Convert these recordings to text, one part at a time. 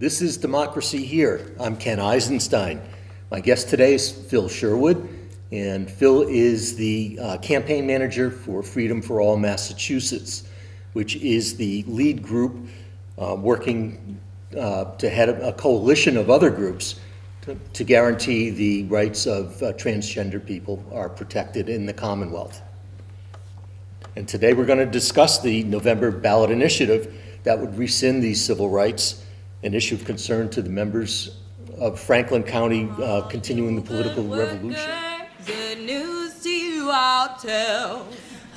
This is Democracy Here. I'm Ken Eisenstein. My guest today is Phil Sherwood, and Phil is the campaign manager for Freedom for All Massachusetts, which is the lead group working to head a coalition of other groups to guarantee the rights of transgender people are protected in the Commonwealth. And today we're going to discuss the November ballot initiative that would rescind these civil rights, an issue of concern to the members of Franklin County continuing the political revolution. Good news to you I'll tell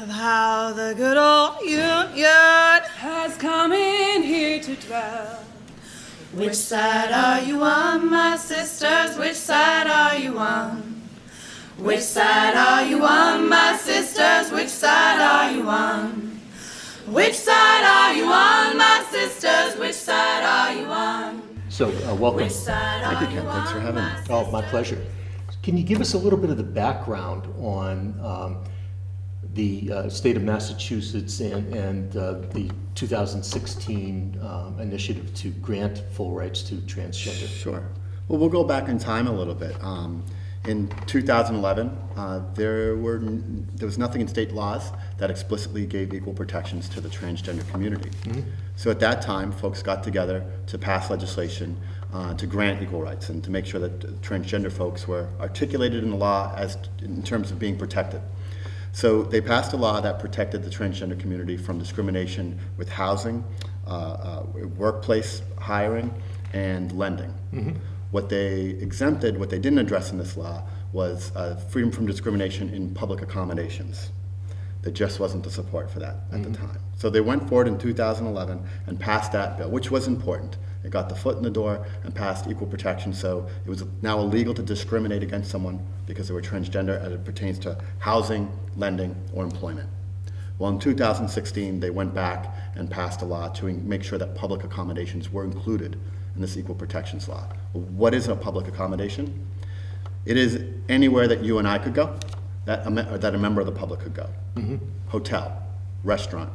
of how the good old Union has come in here to dwell. Which side are you on, my sisters? Which side are you on? Which side are you on, my sisters? Which side are you on? Which side are you on, my sisters? Which side are you on? So, welcome. Which side Thank you, are Ken. you Thanks for on, having me. Oh, my pleasure. Can you give us a little bit of the background on the state of Massachusetts and the 2016 initiative to grant full rights to transgender? Sure. Well, we'll go back in time a little bit. In 2011, there was nothing in state laws that explicitly gave equal protections to the transgender community. Mm-hmm. So at that time, folks got together to pass legislation to grant equal rights and to make sure that transgender folks were articulated in the law as in terms of being protected. So they passed a law that protected the transgender community from discrimination with housing, workplace hiring, and lending. Mm-hmm. What they exempted, what they didn't address in this law, was freedom from discrimination in public accommodations. There just wasn't the support for that at the time. So they went forward in 2011 and passed that bill, which was important. It got the foot in the door and passed equal protection, so it was now illegal to discriminate against someone because they were transgender as it pertains to housing, lending, or employment. Well, in 2016, they went back and passed a law to make sure that public accommodations were included in this equal protections law. Well, what is a public accommodation? It is anywhere that you and I could go, that a member of the public could go. Mm-hmm. Hotel, restaurant,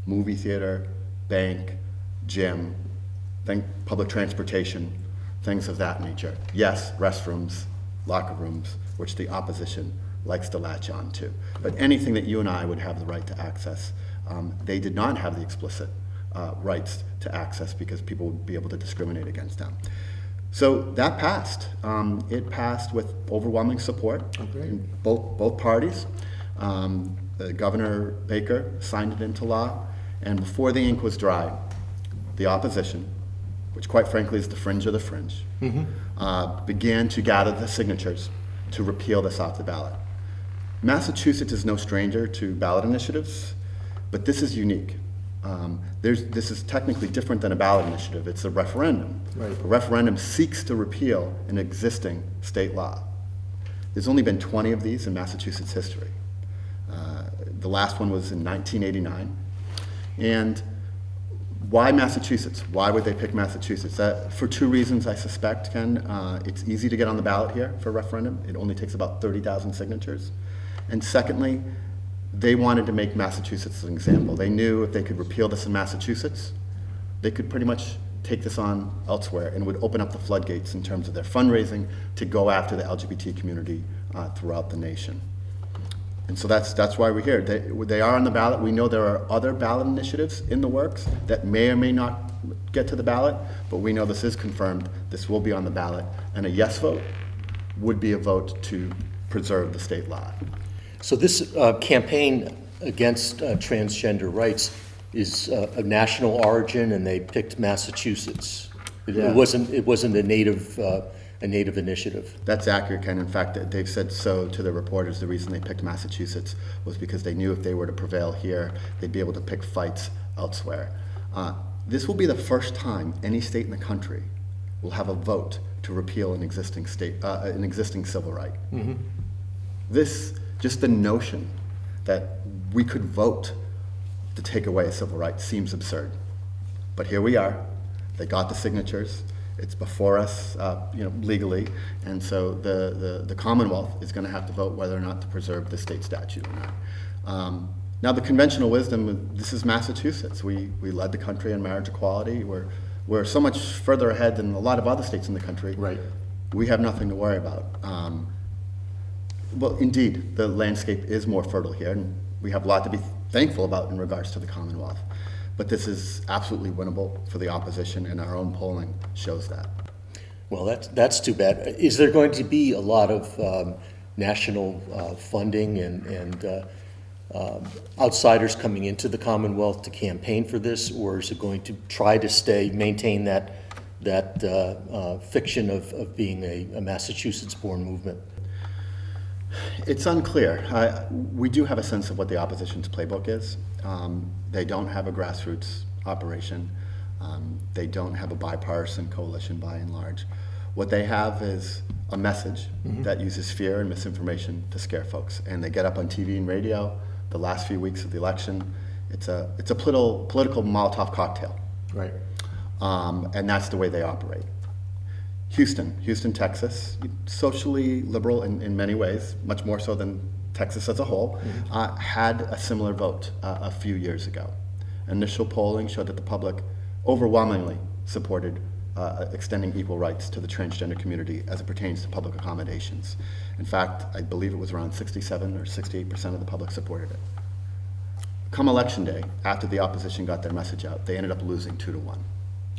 movie theater, bank, gym, public transportation, things of that nature. Yes, restrooms, locker rooms, which the opposition likes to latch on to. But anything that you and I would have the right to access, they did not have the explicit rights to access because people would be able to discriminate against them. So that passed. It passed with overwhelming support in both parties. Governor Baker signed it into law, and before the ink was dry, the opposition, which quite frankly is the fringe of the fringe, began to gather the signatures to repeal this off the ballot. Massachusetts is no stranger to ballot initiatives, but this is unique. This is technically different than a ballot initiative. It's a referendum. Right. A referendum seeks to repeal an existing state law. There's only been 20 of these in Massachusetts history. The last one was in 1989. And why Massachusetts? Why would they pick Massachusetts? For two reasons, I suspect, Ken. It's easy to get on the ballot here for a referendum. It only takes about 30,000 signatures. And secondly, they wanted to make Massachusetts an example. They knew if they could repeal this in Massachusetts, they could pretty much take this on elsewhere and would open up the floodgates in terms of their fundraising to go after the LGBT community throughout the nation. And so that's why we're here. They are on the ballot. We know there are other ballot initiatives in the works that may or may not get to the ballot, but we know this is confirmed. This will be on the ballot, and a yes vote would be a vote to preserve the state law. So this campaign against transgender rights is of national origin, and they picked Massachusetts. It wasn't a native initiative. That's accurate, Ken. In fact, they've said so to the reporters. The reason they picked Massachusetts was because they knew if they were to prevail here, they'd be able to pick fights elsewhere. This will be the first time any state in the country will have a vote to repeal an existing civil right. Mm-hmm. Just the notion that we could vote to take away a civil right seems absurd. But here we are. They got the signatures. It's before us, legally, and so the Commonwealth is going to have to vote whether or not to preserve the state statute or not. Now, the conventional wisdom, this is Massachusetts. We led the country on marriage equality. We're We're so much further ahead than a lot of other states in the country. Right. We have nothing to worry about. Well, indeed, the landscape is more fertile here, and we have a lot to be thankful about in regards to the Commonwealth. But this is absolutely winnable for the opposition, and our own polling shows that. Well, that's too bad. Is there going to be a lot of national funding and outsiders coming into the Commonwealth to campaign for this, or is it going to try to maintain that fiction of being a Massachusetts-born movement? It's unclear. We do have a sense of what the opposition's playbook is. They don't have a grassroots operation. They don't have a bipartisan coalition by and large. What they have is a message that uses fear and misinformation to scare folks. And they get up on TV and radio the last few weeks of the election. It's a political Molotov cocktail. Right. And that's the way they operate. Houston, Texas, socially liberal in many ways, much more so than Texas as a whole, had a similar vote a few years ago. Initial polling showed that the public overwhelmingly supported extending equal rights to the transgender community as it pertains to public accommodations. In fact, I believe it was around 67 or 68% of the public supported it. Come election day, after the opposition got their message out, they ended up losing 2-1.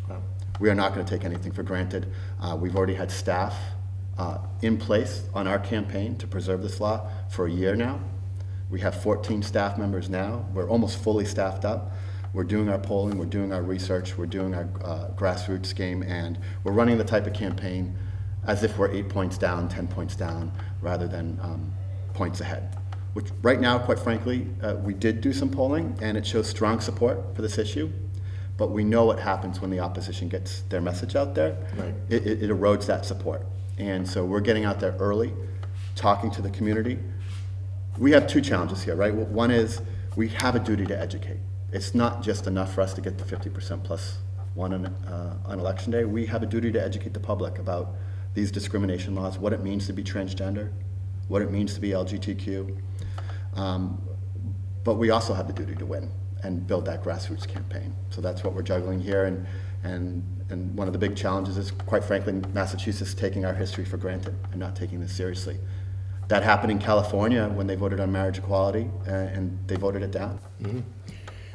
Wow. We are not going to take anything for granted. We've already had staff in place on our campaign to preserve this law for a year now. We have 14 staff members now. We're almost fully staffed up. We're doing our polling, we're doing our research, we're doing our grassroots game, and we're running the type of campaign as if we're 8 points down, 10 points down, rather than points ahead. Which right now, quite frankly, we did do some polling, and it shows strong support for this issue. But we know what happens when the opposition gets their message out there. Right. It erodes that support. And so we're getting out there early, talking to the community. We have two challenges here, right? One is we have a duty to educate. It's not just enough for us to get the 50% plus one on election day. We have a duty to educate the public about these discrimination laws, what it means to be transgender, what it means to be LGBTQ. But we also have the duty to win and build that grassroots campaign. So that's what we're juggling here, and one of the big challenges is, quite frankly, Massachusetts taking our history for granted and not taking this seriously. That happened in California when they voted on marriage equality, and they voted it down. Mm-hmm.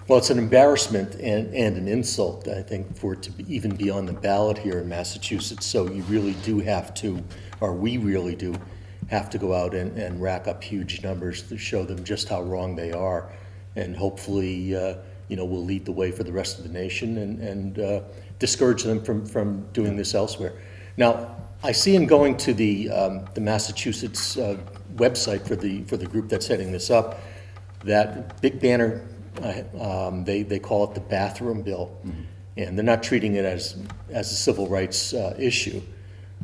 Well, it's an embarrassment and an insult, I think, for it to even be on the ballot here in Massachusetts. So you really do have to, or we really do, have to go out and rack up huge numbers to show them just how wrong they are. And hopefully, we'll lead the way for the rest of the nation and discourage them from doing this elsewhere. Now, I see in going to the Massachusetts website for the group that's heading this up, that big banner, they call it the bathroom bill, and they're not treating it as a civil rights issue.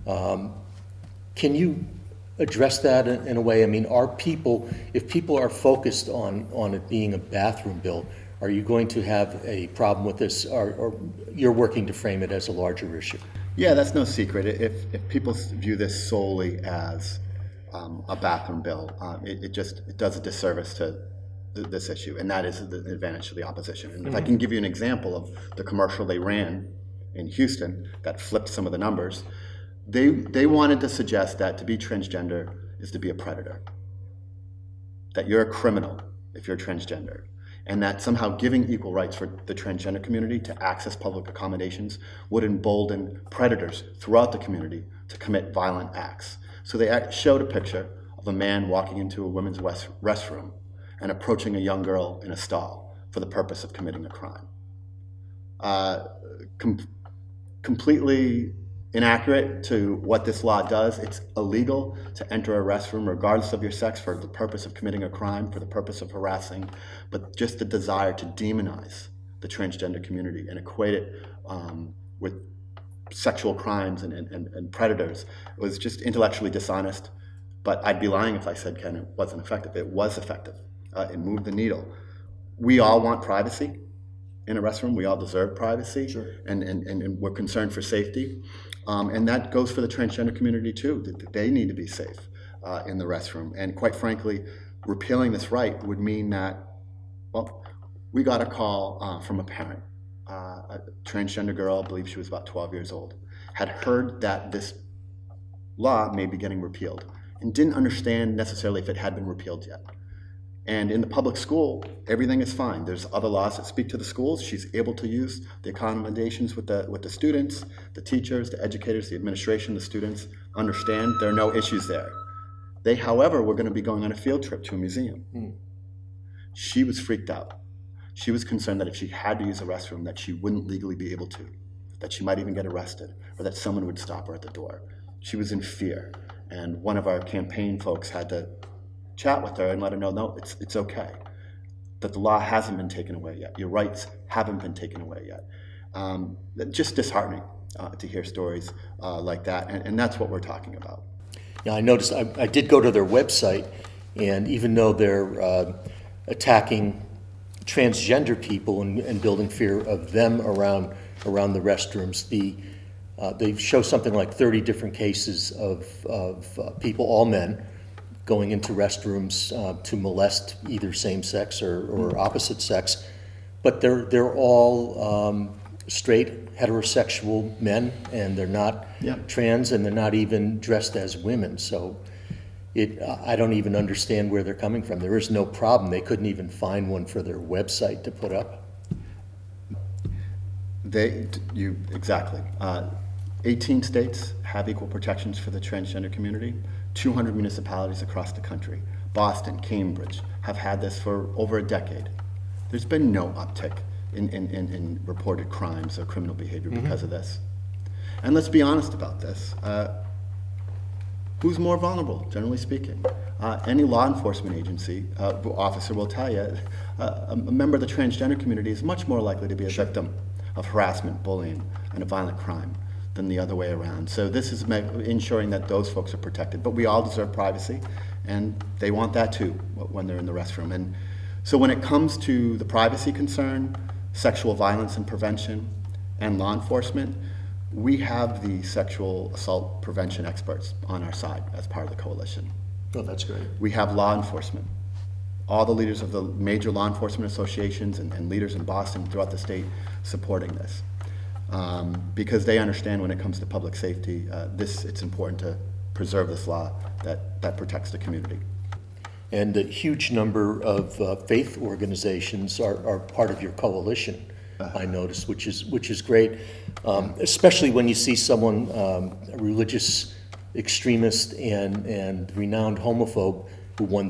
Can you address that in a way? I mean, if people are focused on it being a bathroom bill, are you going to have a problem with this, or you're working to frame it as a larger issue? Yeah, that's no secret. If people view this solely as a bathroom bill, it does a disservice to this issue, and that is the advantage to the opposition. And if I can give you an example of the commercial they ran in Houston that flipped some of the numbers, they wanted to suggest that to be transgender is to be a predator, that you're a criminal if you're transgender, and that somehow giving equal rights for the transgender community to access public accommodations would embolden predators throughout the community to commit violent acts. So they showed a picture of a man walking into a women's restroom and approaching a young girl in a stall for the purpose of committing a crime. Completely inaccurate to what this law does. It's illegal to enter a restroom regardless of your sex for the purpose of committing a crime, for the purpose of harassing, but just the desire to demonize the transgender community and equate it with sexual crimes and predators. It was just intellectually dishonest, but I'd be lying if I said, Ken, it wasn't effective. It was effective. It moved the needle. We all want privacy in a restroom. We all deserve privacy, sure. and we're concerned for safety. And that goes for the transgender community too. They need to be safe in the restroom. And quite frankly, repealing this right would mean that, well, we got a call from a parent a transgender girl, I believe she was about 12 years old, had heard that this law may be getting repealed and didn't understand necessarily if it had been repealed yet. And in the public school, everything is fine. There's other laws that speak to the schools. She's able to use the accommodations with the students, the teachers, the educators, the administration, the students understand there are no issues there. They, however, were going to be going on a field trip to a museum. She was freaked out. She was concerned that if she had to use a restroom, that she wouldn't legally be able to, that she might even get arrested, or that someone would stop her at the door. She was in fear. And one of our campaign folks had to chat with her and let her know, no, it's okay, that the law hasn't been taken away yet. Your rights haven't been taken away yet. Just disheartening to hear stories like that, and that's what we're talking about. Yeah, I noticed, I did go to their website, and even though they're attacking transgender people and building fear of them around the restrooms, they show something like 30 different cases of people, all men, going into restrooms to molest either same sex or opposite sex, but they're all straight heterosexual men, and they're not trans, and they're not even dressed as women. So I don't even understand where they're coming from. There is no problem. They couldn't even find one for their website to put up. Exactly. 18 states have equal protections for the transgender community. 200 municipalities across the country, Boston, Cambridge, have had this for over a decade. There's been no uptick in reported crimes or criminal behavior because of this. And let's be honest about this. Who's more vulnerable, generally speaking? Any law enforcement agency officer will tell you a member of the transgender community is much more likely to be a victim of harassment, bullying, and a violent crime than the other way around. So this is ensuring that those folks are protected. But we all deserve privacy, and they want that too when they're in the restroom. And so when it comes to the privacy concern, sexual violence and prevention, and law enforcement, we have the sexual assault prevention experts on our side as part of the coalition. Oh, that's great. We have law enforcement. All the leaders of the major law enforcement associations and leaders in Boston throughout the state supporting this. Because they understand when it comes to public safety, it's important to preserve this law that protects the community. And a huge number of faith organizations are part of your coalition, I noticed, which is great, especially when you see someone, a religious extremist and renowned homophobe who won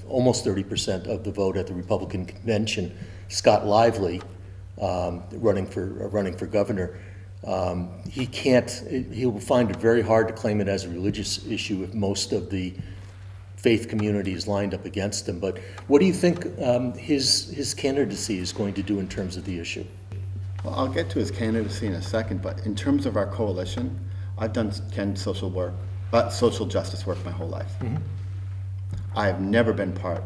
almost 30% of the vote at the Republican convention, Scott Lively, running for governor. He will find it very hard to claim it as a religious issue if most of the faith community is lined up against him. But what do you think his candidacy is going to do in terms of the issue? Well, I'll get to his candidacy in a second, but in terms of our coalition, I've done social justice work my whole life. I have never been part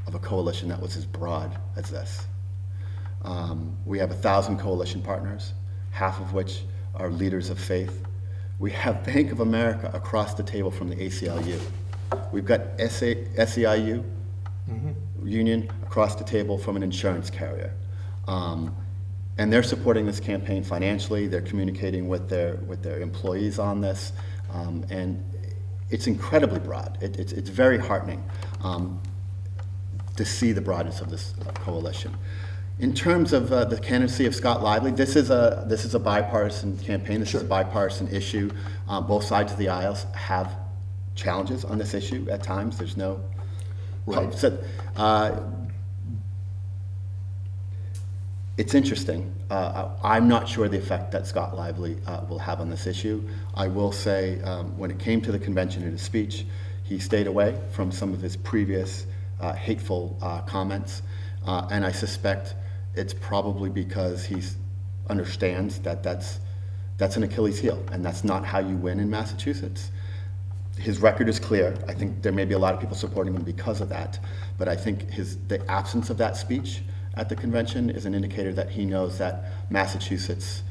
of a coalition that was as broad as this. We have 1,000 coalition partners, half of which are leaders of faith. We have Bank of America across the table from the ACLU. We've got SEIU union across the table from an insurance carrier. And they're supporting this campaign financially. They're communicating with their employees on this. And it's incredibly broad. It's very heartening to see the broadness of this coalition. In terms of the candidacy of Scott Lively, this is a bipartisan campaign. This is a bipartisan issue. Both sides of the aisles have challenges on this issue at times. There's no right. So, it's interesting. I'm not sure the effect that Scott Lively will have on this issue. I will say, when it came to the convention in his speech, he stayed away from some of his previous hateful comments, and I suspect it's probably because he understands that that's an Achilles heel, and that's not how you win in Massachusetts. His record is clear. I think there may be a lot of people supporting him because of that, but I think the absence of that speech at the convention is an indicator that he knows that Massachusetts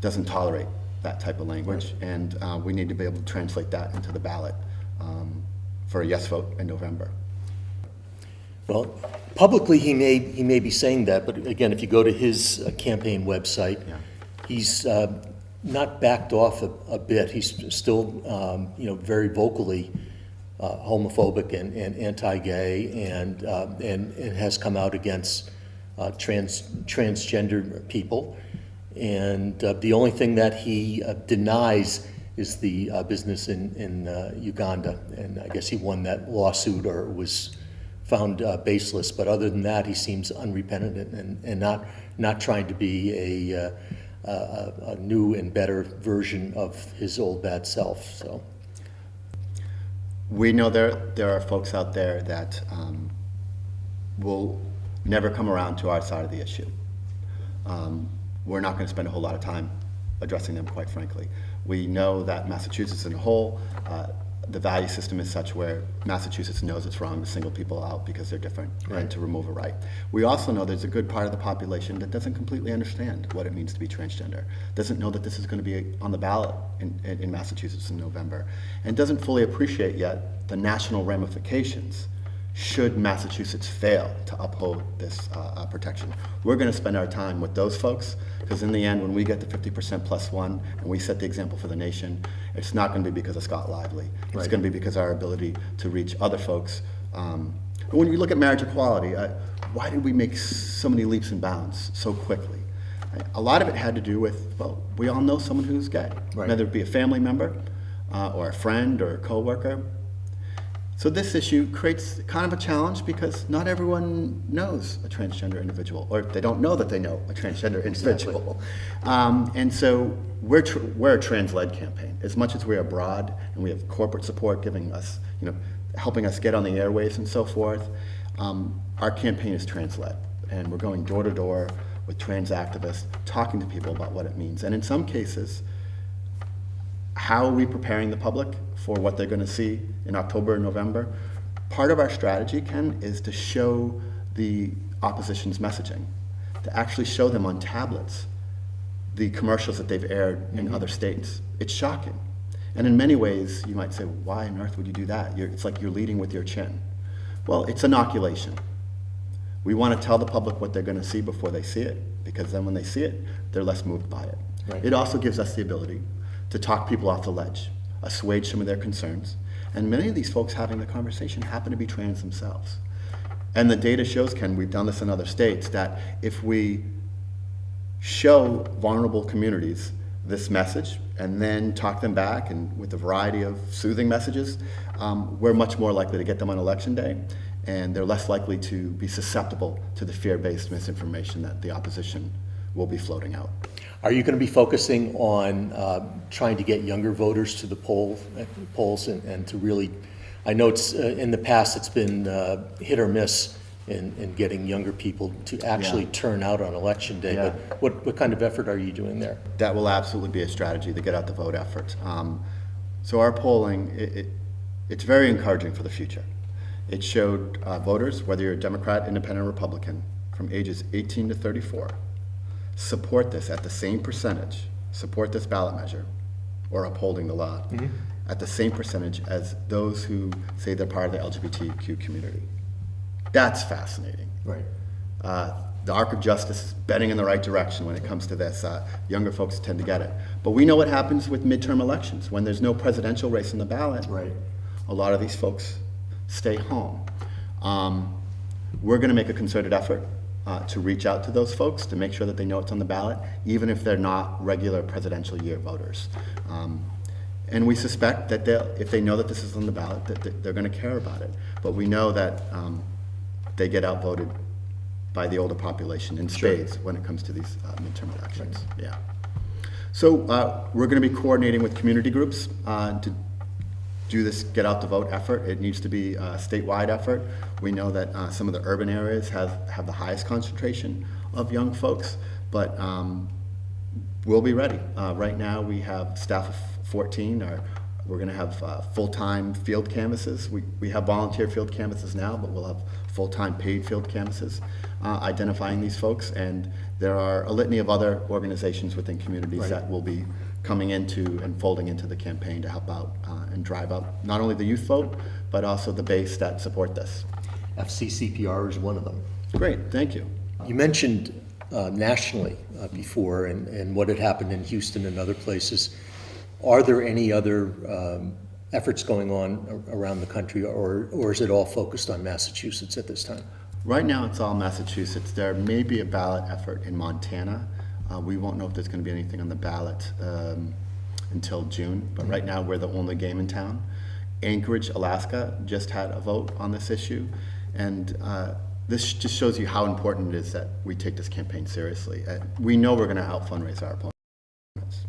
doesn't tolerate that type of language, and we need to be able to translate that into the ballot for a yes vote in November. Well, Publicly, he may be saying that, but again, if you go to his campaign website, Yeah. he's not backed off a bit. He's still, very vocally homophobic and anti-gay, and has come out against transgender people. And the only thing that he denies is the business in Uganda, and I guess he won that lawsuit or was found baseless. But other than that, he seems unrepentant and not trying to be a new and better version of his old bad self. So We know there are folks out there that will never come around to our side of the issue. We're not going to spend a whole lot of time addressing them, quite frankly. We know that Massachusetts as a whole, the value system is such where Massachusetts knows it's wrong to single people out because they're different and to remove a right. We also know there's a good part of the population that doesn't completely understand what it means to be transgender, doesn't know that this is going to be on the ballot in Massachusetts in November, and doesn't fully appreciate yet the national ramifications should Massachusetts fail to uphold this protection. We're going to spend our time with those folks, because in the end, when we get the 50% plus one and we set the example for the nation, it's not going to be because of Scott Lively. It's going to be because of our ability to reach other folks. When you look at marriage equality, why did we make so many leaps and bounds so quickly? A lot of it had to do with, well, we all know someone who's gay, whether it be a family member or a friend or a coworker. So this issue creates kind of a challenge because not everyone knows a transgender individual, or they don't know that they know a transgender individual. And so we're a trans-led campaign. As much as we're broad and we have corporate support giving us, helping us get on the airwaves and so forth, our campaign is trans-led. And we're going door to door with trans activists, talking to people about what it means. And in some cases, how are we preparing the public for what they're going to see in October and November? Part of our strategy, Ken, is to show the opposition's messaging, to actually show them on tablets the commercials that they've aired in other states. It's shocking. And in many ways, you might say, why on earth would you do that? It's like you're leading with your chin. Well, it's inoculation. We want to tell the public what they're going to see before they see it, because then when they see it, they're less moved by it. Right. It also gives us the ability to talk people off the ledge, assuage some of their concerns. And many of these folks having the conversation happen to be trans themselves. And the data shows, Ken, we've done this in other states, that if we show vulnerable communities this message and then talk them back and with a variety of soothing messages, we're much more likely to get them on election day, and they're less likely to be susceptible to the fear-based misinformation that the opposition will be floating out. Are you going to be focusing on trying to get younger voters to the polls and to really, I know it's in the past it's been hit or miss in getting younger people to actually turn out on election day, but what kind of effort are you doing there? That will absolutely be a strategy, the get out the vote effort. So our polling, it's very encouraging for the future. It showed voters, whether you're a Democrat, Independent, or Republican, from ages 18 to 34, support this at the same percentage, support this ballot measure, or upholding the law, at the same percentage as those who say they're part of the LGBTQ community. That's fascinating. Right. The arc of justice is bending in the right direction when it comes to this. Younger folks tend to get it. But we know what happens with midterm elections. When there's no presidential race on the ballot, a lot of these folks stay home. We're going to make a concerted effort to reach out to those folks to make sure that they know it's on the ballot, even if they're not regular presidential year voters. And we suspect that if they know that this is on the ballot, that they're going to care about it. But we know that they get outvoted by the older population in spades when it comes to these midterm elections. Yeah. So we're going to be coordinating with community groups to do this get out the vote effort. It needs to be a statewide effort. We know that some of the urban areas have the highest concentration of young folks, but we'll be ready. Right now we have staff of 14. We're going to have full-time field canvasses. We have volunteer field canvasses now, but we'll have full-time paid field canvasses identifying these folks. And there are a litany of other organizations within communities that will be coming into and folding into the campaign to help out and drive up not only the youth vote, but also the base that support this. FCCPR is one of them. Great, thank you. You mentioned nationally before and what had happened in Houston and other places. Are there any other efforts going on around the country, or is it all focused on Massachusetts at this time? Right now, it's all Massachusetts. There may be a ballot effort in Montana. We won't know if there's going to be anything on the ballot until June, but right now we're the only game in town. Anchorage, Alaska just had a vote on this issue, and this just shows you how important it is that we take this campaign seriously. We know we're going to out-fundraise our opponents,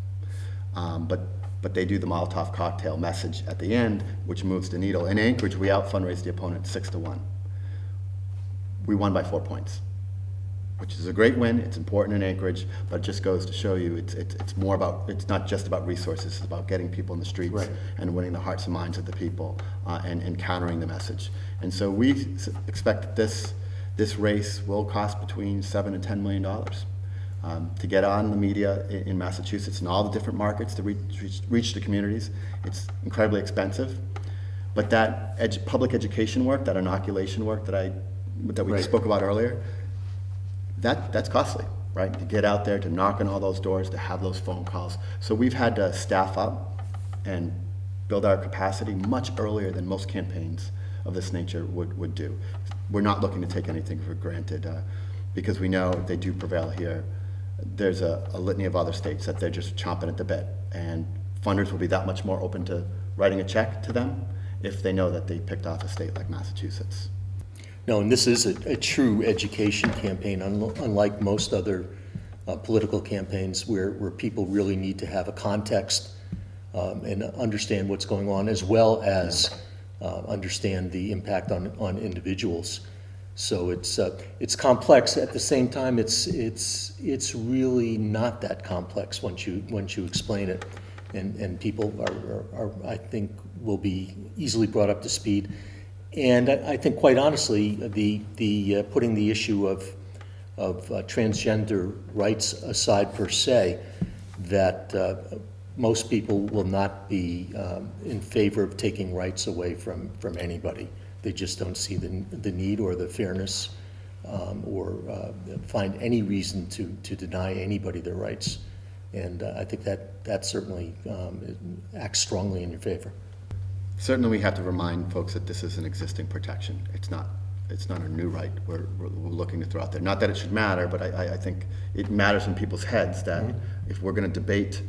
but they do the Molotov cocktail message at the end, which moves the needle. In Anchorage, we out-fundraised the opponent 6-1. We won by 4 points, which is a great win. It's important in Anchorage, but it just goes to show you it's more about, it's not just about resources, it's about getting people in the streets right. and winning the hearts and minds of the people and countering the message. And so we expect that this race will cost between $7 and $10 million to get on the media in Massachusetts and all the different markets to reach the communities. It's incredibly expensive, but that public education work, that inoculation work that we right. spoke about earlier, that's costly, right? To get out there, to knock on all those doors, to have those phone calls. So we've had to staff up and build our capacity much earlier than most campaigns of this nature would do. We're not looking to take anything for granted because we know if they do prevail here, there's a litany of other states that they're just chomping at the bit, and funders will be that much more open to writing a check to them if they know that they picked off a state like Massachusetts. No, and this is a true education campaign, unlike most other political campaigns where people really need to have a context and understand what's going on, as well as understand the impact on individuals. So it's complex. At the same time, it's really not that complex once you explain it, and people are I think will be easily brought up to speed. And I think, quite honestly, the putting the issue of transgender rights aside per se, that most people will not be in favor of taking rights away from anybody. They just don't see the need or the fairness or find any reason to deny anybody their rights. And I think that certainly acts strongly in your favor. Certainly, we have to remind folks that this is an existing protection. It's not a new right we're looking to throw out there. Not that it should matter, but I think it matters in people's heads that if we're going to debate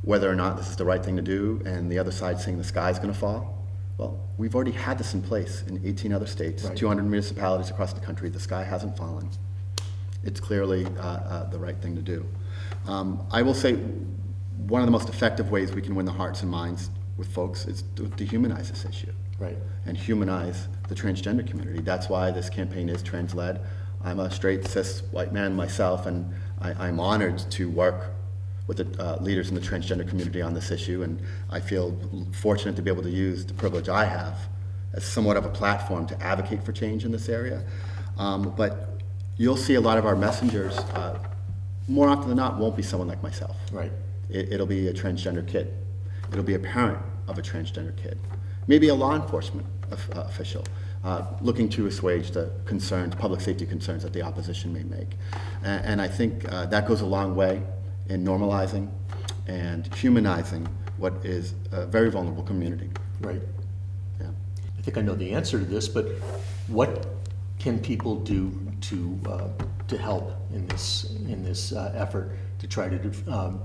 whether or not this is the right thing to do, and the other side saying the sky's going to fall, well, we've already had this in place in 18 other states, right. 200 municipalities across the country. The sky hasn't fallen. It's clearly the right thing to do. I will say one of the most effective ways we can win the hearts and minds with folks is to dehumanize this issue, right, and humanize the transgender community. That's why this campaign is trans-led. I'm a straight, cis, white man myself, and I'm honored to work with the leaders in the transgender community on this issue, and I feel fortunate to be able to use the privilege I have as somewhat of a platform to advocate for change in this area. But you'll see a lot of our messengers, more often than not, won't be someone like myself. Right. It'll be a transgender kid. It'll be a parent of a transgender kid, maybe a law enforcement official looking to assuage the concerns, public safety concerns that the opposition may make. And I think that goes a long way in normalizing and humanizing what is a very vulnerable community. Right. Yeah. I think I know the answer to this, but what can people do to help in this effort to try to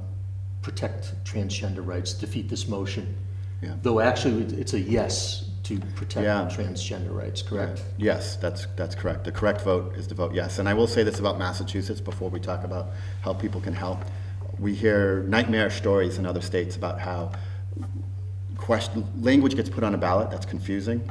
protect transgender rights, defeat this motion? Yeah. Though actually it's a yes to protect transgender rights, correct? Yes, that's correct. The correct vote is to vote yes. And I will say this about Massachusetts before we talk about how people can help. We hear nightmare stories in other states about how language gets put on a ballot that's confusing,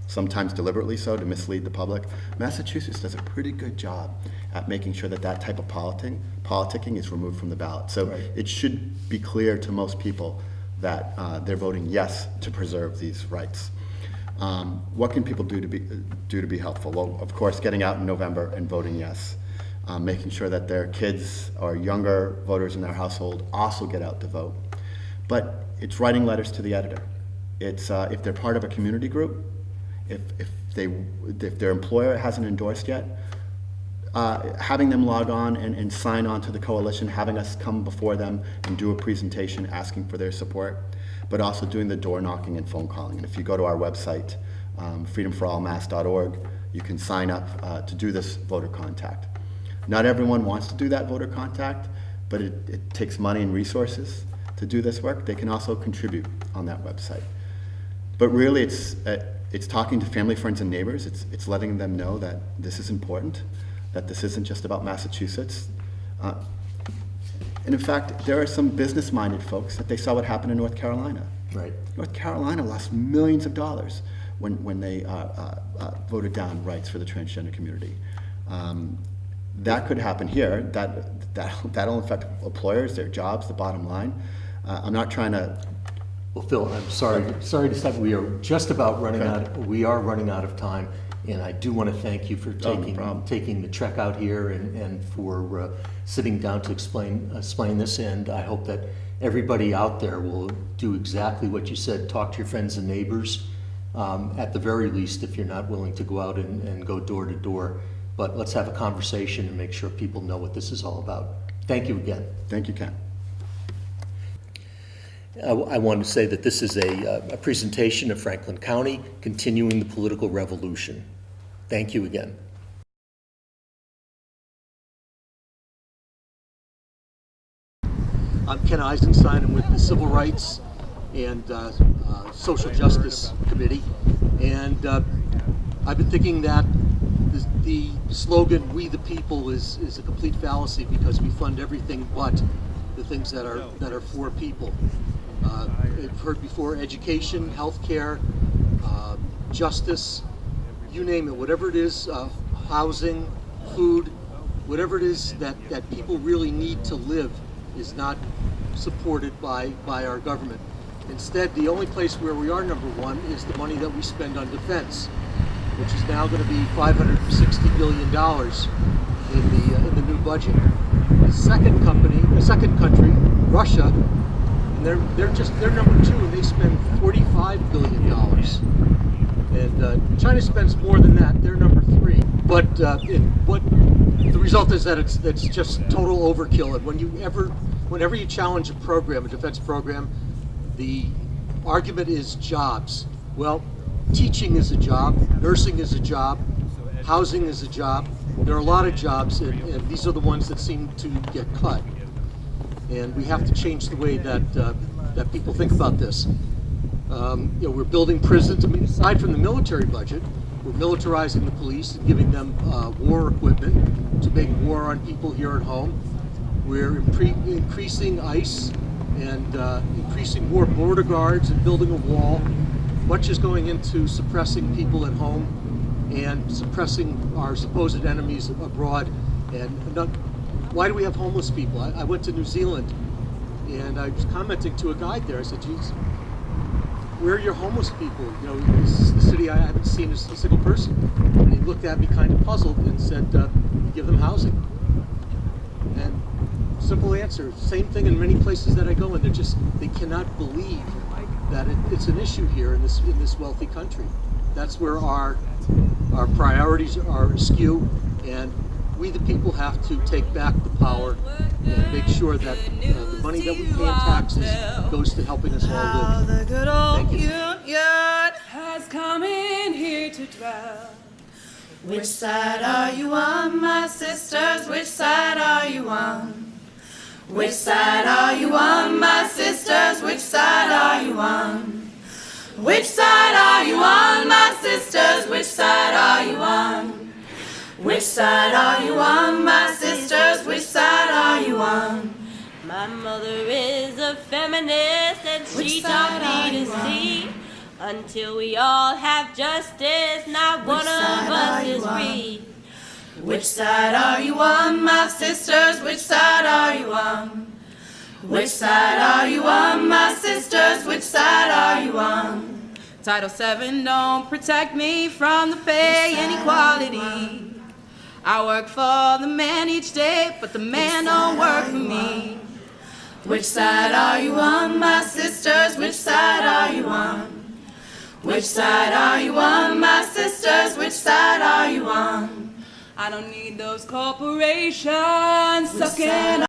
sometimes deliberately so, to mislead the public. Massachusetts does a pretty good job at making sure that type of politicking is removed from the ballot. So right. It should be clear to most people that they're voting yes to preserve these rights. What can people do to be helpful? Well, of course, getting out in November and voting yes. Making sure that their kids or younger voters in their household also get out to vote. But it's writing letters to the editor. It's if they're part of a community group, if if their employer hasn't endorsed yet, having them log on and sign on to the coalition, having us come before them and do a presentation asking for their support, but also doing the door knocking and phone calling. And if you go to our website, freedomforallmass.org, you can sign up to do this voter contact. Not everyone wants to do that voter contact, but it takes money and resources to do this work. They can also contribute on that website. But really, it's talking to family, friends, and neighbors. It's letting them know that this is important, that this isn't just about Massachusetts. And in fact, there are some business-minded folks that they saw what happened in North Carolina. Right. North Carolina lost millions of dollars when they voted down rights for the transgender community. That could happen here. That'll affect employers, their jobs, the bottom line. I'm not trying to. Well, Phil, I'm sorry to stop. We are just about running out. We are running out of time, and I do want to thank you for taking the trek out here and for sitting down to explain this. And I hope that everybody out there will do exactly what you said. Talk to your friends and neighbors, at the very least, if you're not willing to go out and go door to door. But let's have a conversation and make sure people know what this is all about. Thank you again. Thank you, Ken. I want to say that this is a presentation of Franklin County continuing the political revolution. Thank you again. I'm Ken Eisenstein. I'm with the Civil Rights and Social Justice Committee, and I've been thinking that the slogan "We the People" is a complete fallacy because we fund everything but the things that are for people. I've heard before: education, healthcare, justice, you name it. Whatever it is, housing, food, whatever it is that people really need to live is not supported by our government. Instead, the only place where we are number one is the money that we spend on defense, which is now going to be $560 billion in the new budget. The second country, Russia, and they're number two, and they spend $45 billion. And China spends more than that; they're number three. But the result is that it's just total overkill. And whenever you challenge a program, a defense program, the argument is jobs. Well, teaching is a job, nursing is a job, housing is a job. There are a lot of jobs, and these are the ones that seem to get cut. And we have to change the way that people think about this. We're building prisons. I mean, aside from the military budget, we're militarizing the police and giving them war equipment to make war on people here at home. We're increasing ICE and increasing more border guards and building a wall. Much is going into suppressing people at home and suppressing our supposed enemies abroad. And why do we have homeless people? I went to New Zealand and I was commenting to a guide there. I said, geez, where are your homeless people? You know, this is the city I haven't seen a single person. And he looked at me kind of puzzled and said, give them housing. And simple answer, same thing in many places that I go in. They cannot believe that it's an issue here in this wealthy country. That's where our priorities are askew, and we the people have to take back the power and make sure that the money that we pay in taxes goes to helping us all live. The good old Thank you. Union has come in here to dwell. Which side are you on, my sisters? Which side are you on? Which side are you on, my sisters? Which side are you on? Which side are you on, my sisters? Which side are you on? Which side are you on, my sisters? Which side are you on? My mother is a feminist and she taught me to see. Until we all have justice, not one of us is free. Which side are you on, my sisters? Which side are you on? Which side are you on, my sisters? Which side are you on? Title VII don't protect me from the pay inequality. I work for the man each day, but the man don't work for me. Which side are you on, my sisters? Which side are you on? Which side are you on, my sisters? Which side are you on? I don't need those corporations sucking